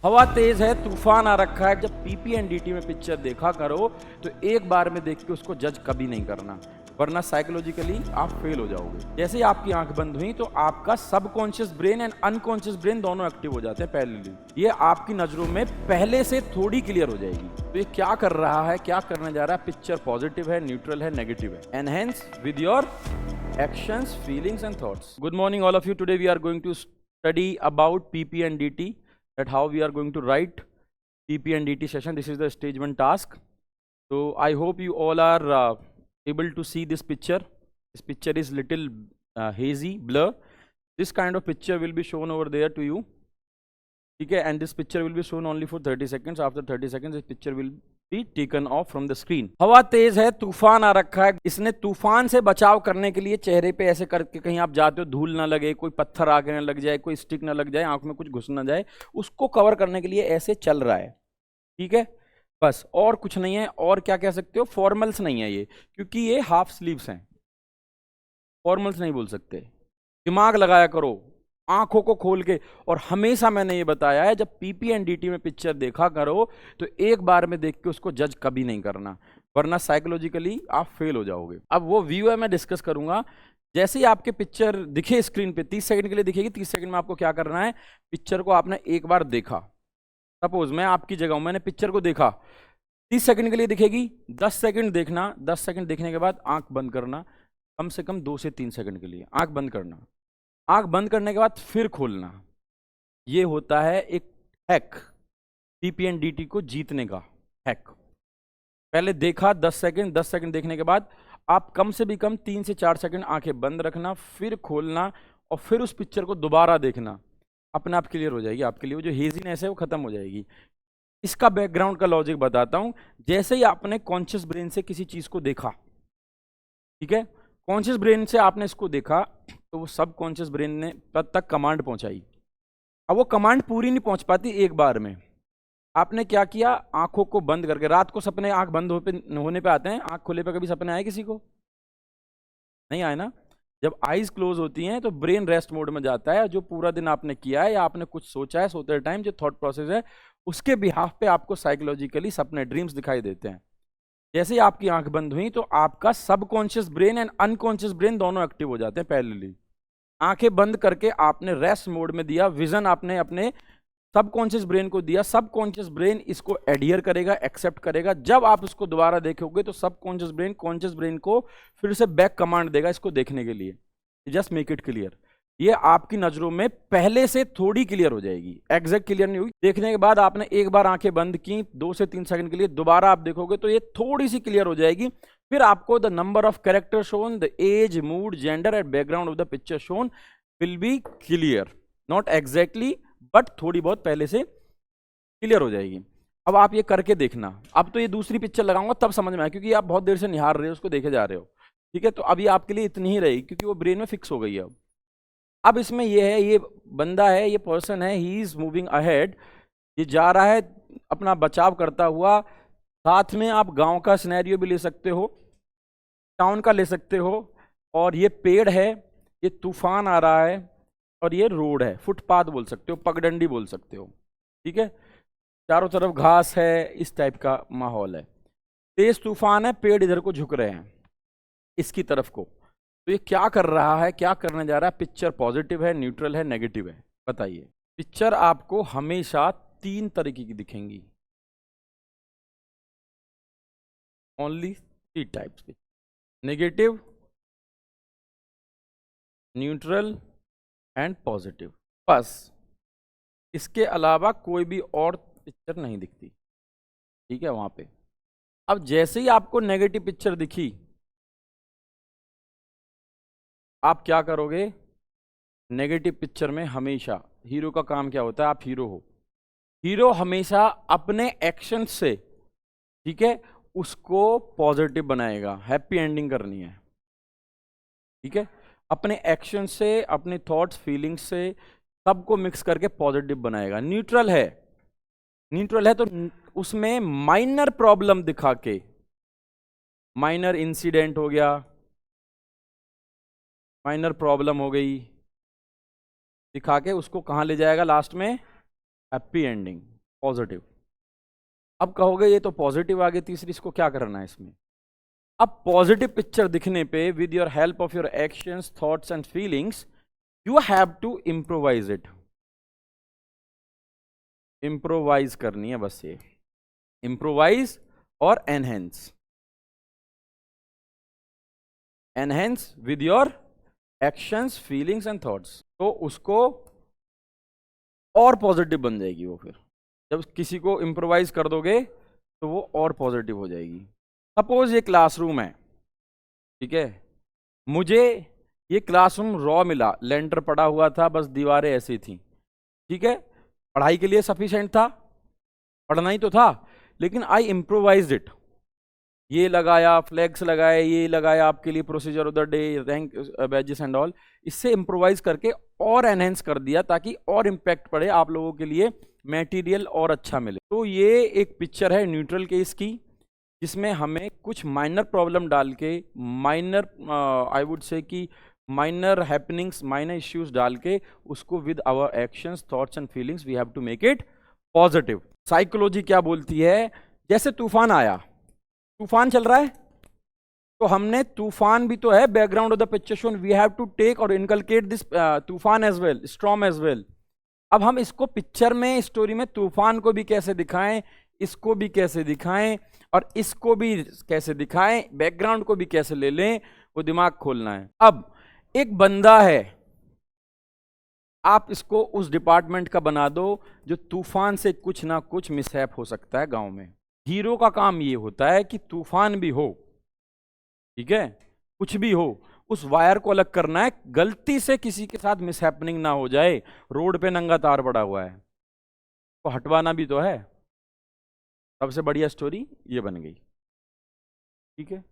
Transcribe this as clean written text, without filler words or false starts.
हवा तेज है, तूफान आ रखा है। जब पीपीएनडीटी में पिक्चर देखा करो तो एक बार में देख के उसको जज कभी नहीं करना, वरना साइकोलॉजिकली आप फेल हो जाओगे। जैसे ही आपकी आंख बंद हुई तो आपका subconscious brain and unconscious brain दोनों एक्टिव हो जाते हैं पैरेलली। ये आपकी नजरों में पहले से थोड़ी क्लियर हो जाएगी। तो ये क्या कर रहा है, क्या करने जा रहा है? पिक्चर पॉजिटिव है, न्यूट्रल है, नेगेटिव है। Enhance with your actions, feelings and thoughts. Good morning all of you. Today we are going to study about PP and DT, that how we are going to write PP and DT session. This is the stage 1 task. So I hope you all are able to see this picture. This picture is little hazy, blur. This kind of picture will be shown over there to you. Okay, and this picture will be shown only for 30 seconds. After 30 seconds, this picture will be taken off from the screen. हवा तेज है, तूफान आ रखा है। इसने तूफान से बचाव करने के लिए चेहरे पे ऐसे करके, कहीं आप जाते हो धूल ना लगे, कोई पत्थर आके ना लग जाए, कोई स्टिक ना लग जाए, आंख में कुछ घुस ना जाए, उसको कवर करने के लिए ऐसे चल रहा है। ठीक है, बस, और कुछ नहीं है। और क्या कह सकते हो, फॉर्मल्स नहीं है ये, क्योंकि ये हाफ स्लीव्स हैं। फॉर्मल्स नहीं बोल सकते। दिमाग लगाया करो, आंखों को खोल के। और हमेशा मैंने ये बताया है, जब पीपीएनडीटी में पिक्चर देखा करो तो एक बार में देख के उसको जज कभी नहीं करना, वरना साइकोलॉजिकली आप फेल हो जाओगे। अब वो व्यू है, मैं डिस्कस करूंगा। जैसे ही आपके पिक्चर दिखे स्क्रीन पे, 30 सेकंड के लिए दिखेगी। 30 सेकंड में आपको क्या करना है, पिक्चर को आपने एक बार देखा। सपोज मैं आपकी जगह हूं, मैंने पिक्चर को देखा, 30 सेकंड के लिए दिखेगी। 10 सेकंड देखना, 10 सेकंड देखने के बाद आंख बंद करना, कम से कम 2 से 3 सेकंड के लिए आंख बंद करना। आंख बंद करने के बाद फिर खोलना। ये होता है एक हैक, पीपीएनडीटी को जीतने का हैक। पहले देखा 10 सेकंड, 10 सेकंड देखने के बाद आप कम से भी कम 3 से 4 सेकंड आंखें बंद रखना, फिर खोलना और फिर उस पिक्चर को दोबारा देखना। अपने आप क्लियर हो जाएगी आपके लिए, वो जो हेजीनेस है वो खत्म हो जाएगी। इसका बैकग्राउंड का लॉजिक बताता हूं। जैसे ही आपने कॉन्शियस ब्रेन से किसी चीज को देखा, ठीक है, कॉन्शियस ब्रेन से आपने इसको देखा, तो वो सब कॉन्शियस ब्रेन ने तक कमांड पहुंचाई। अब वो कमांड पूरी नहीं पहुंच पाती एक बार में। आपने क्या किया, आंखों को बंद करके, रात को सपने आंख बंद होने पे आते हैं, आंख खोले पे कभी सपने आए किसी को? नहीं आए ना। जब आईज क्लोज होती हैं तो ब्रेन रेस्ट मोड में जाता है। जो पूरा दिन आपने किया है या आपने कुछ सोचा है सोते टाइम, जो थॉट प्रोसेस है, उसके बिहाफ पे आपको साइकोलॉजिकली सपने, ड्रीम्स दिखाई देते हैं। जैसे ही आपकी आंख बंद हुई तो आपका subconscious brain and unconscious brain दोनों एक्टिव हो जाते हैं पैरेलली। आंखें बंद करके आपने रेस्ट मोड में दिया, विजन आपने अपने सबकॉन्शियस ब्रेन को दिया। सबकॉन्शियस ब्रेन इसको एडहियर करेगा, एक्सेप्ट करेगा। जब आप इसको दोबारा देखोगे तो सबकॉन्शियस ब्रेन कॉन्शियस ब्रेन को फिर से बैक कमांड देगा इसको देखने के लिए। Just make it clear. ये आपकी नजरों में पहले से थोड़ी क्लियर हो जाएगी, एग्जैक्ट क्लियर नहीं हुई। देखने के बाद आपने एक बार आंखें बंद की, 2 से 3 सेकंड के लिए, दोबारा आप देखोगे तो ये थोड़ी सी क्लियर हो जाएगी। फिर आपको the number of character shown, the age, mood, gender and background of the picture shown will be clear. Not exactly, but थोड़ी बहुत पहले से क्लियर हो जाएगी। अब आप ये करके देखना। अब तो ये दूसरी पिक्चर लगाऊंगा तब समझ में आए, क्योंकि आप बहुत देर से निहार रहे हो, उसको देखे जा रहे हो। ठीक है, तो अभी आपके लिए इतनी ही रहेगी, क्योंकि वो ब्रेन में फिक्स हो गई है। अब इसमें ये है, ये बंदा है, ये पर्सन है, ही इज मूविंग अहेड। ये जा रहा है अपना बचाव करता हुआ। साथ में आप गांव का सिनेरियो भी ले सकते हो, टाउन का ले सकते हो। और ये पेड़ है, ये तूफान आ रहा है, और ये रोड है, फुटपाथ बोल सकते हो, पगडंडी बोल सकते हो। ठीक है, चारों तरफ घास है, इस टाइप का माहौल है। तेज तूफान है, पेड़ इधर को झुक रहे हैं इसकी तरफ को। तो ये क्या कर रहा है, क्या करने जा रहा है? पिक्चर पॉजिटिव है, न्यूट्रल है, नेगेटिव है? बताइए। पिक्चर आपको हमेशा 3 तरीके की दिखेंगी, ओनली 3 टाइप्स की, नेगेटिव, न्यूट्रल एंड पॉजिटिव। बस, इसके अलावा कोई भी और पिक्चर नहीं दिखती। ठीक है, वहां पे अब जैसे ही आपको नेगेटिव पिक्चर दिखी, आप क्या करोगे? नेगेटिव पिक्चर में हमेशा हीरो का काम क्या होता है? आप हीरो हो, हीरो हमेशा अपने एक्शन से, ठीक है, उसको पॉजिटिव बनाएगा, हैप्पी एंडिंग करनी है। ठीक है, अपने एक्शन से, अपने थॉट्स, फीलिंग्स से, सबको मिक्स करके पॉजिटिव बनाएगा। न्यूट्रल है, न्यूट्रल है तो उसमें माइनर प्रॉब्लम दिखा के, माइनर इंसिडेंट हो गया, माइनर प्रॉब्लम हो गई, दिखा के उसको कहां ले जाएगा? लास्ट में हैप्पी एंडिंग। पॉजिटिव। अब कहोगे ये तो पॉजिटिव आ गई तीसरी, इसको क्या करना है इसमें? अब पॉजिटिव पिक्चर दिखने पे with your help of your actions, thoughts and feelings you have to improvise it. Improvise करनी है बस, ये इम्प्रोवाइज और enhance. Enhance with your actions, feelings and thoughts, तो उसको और पॉजिटिव बन जाएगी वो। फिर जब किसी को इम्प्रोवाइज कर दोगे तो वो और पॉजिटिव हो जाएगी। सपोज ये क्लासरूम है, ठीक है, मुझे ये क्लासरूम रॉ मिला, लेंटर पड़ा हुआ था, बस दीवारें ऐसी थी, ठीक है, पढ़ाई के लिए सफिशिएंट था, पढ़ना ही तो था, लेकिन आई इम्प्रोवाइज इट। ये लगाया, फ्लैग्स लगाए, ये लगाया आपके लिए, procedure of the day, rank badges and all, इससे इम्प्रोवाइज करके और एनहेंस कर दिया ताकि और इम्पैक्ट पड़े आप लोगों के लिए, मटेरियल और अच्छा मिले। तो ये एक पिक्चर है न्यूट्रल केस की, जिसमें हमें कुछ माइनर प्रॉब्लम डाल के, माइनर आई वुड से कि माइनर हैपनिंग्स, माइनर इश्यूज डाल के उसको with our actions, thoughts and feelings we have to make it positive. Psychology क्या बोलती है? जैसे तूफान आया, तूफान चल रहा है, तो हमने तूफान भी तो है background of the picture shown, we have to take और इनकलकेट दिस तूफान as well, storm as well. अब हम इसको पिक्चर में, स्टोरी में तूफान को भी कैसे दिखाएं, इसको भी कैसे दिखाएं और इसको भी कैसे दिखाएं, बैकग्राउंड को भी कैसे ले लें, वो दिमाग खोलना है। अब एक बंदा है, आप इसको उस डिपार्टमेंट का बना दो जो तूफान से कुछ ना कुछ मिसहैप हो सकता है गांव में। हीरो का काम ये होता है कि तूफान भी हो, ठीक है, कुछ भी हो, उस वायर को अलग करना है, गलती से किसी के साथ मिसहैपनिंग ना हो जाए। रोड पे नंगा तार पड़ा हुआ है तो हटवाना भी तो है। सबसे बढ़िया स्टोरी ये बन गई, ठीक है।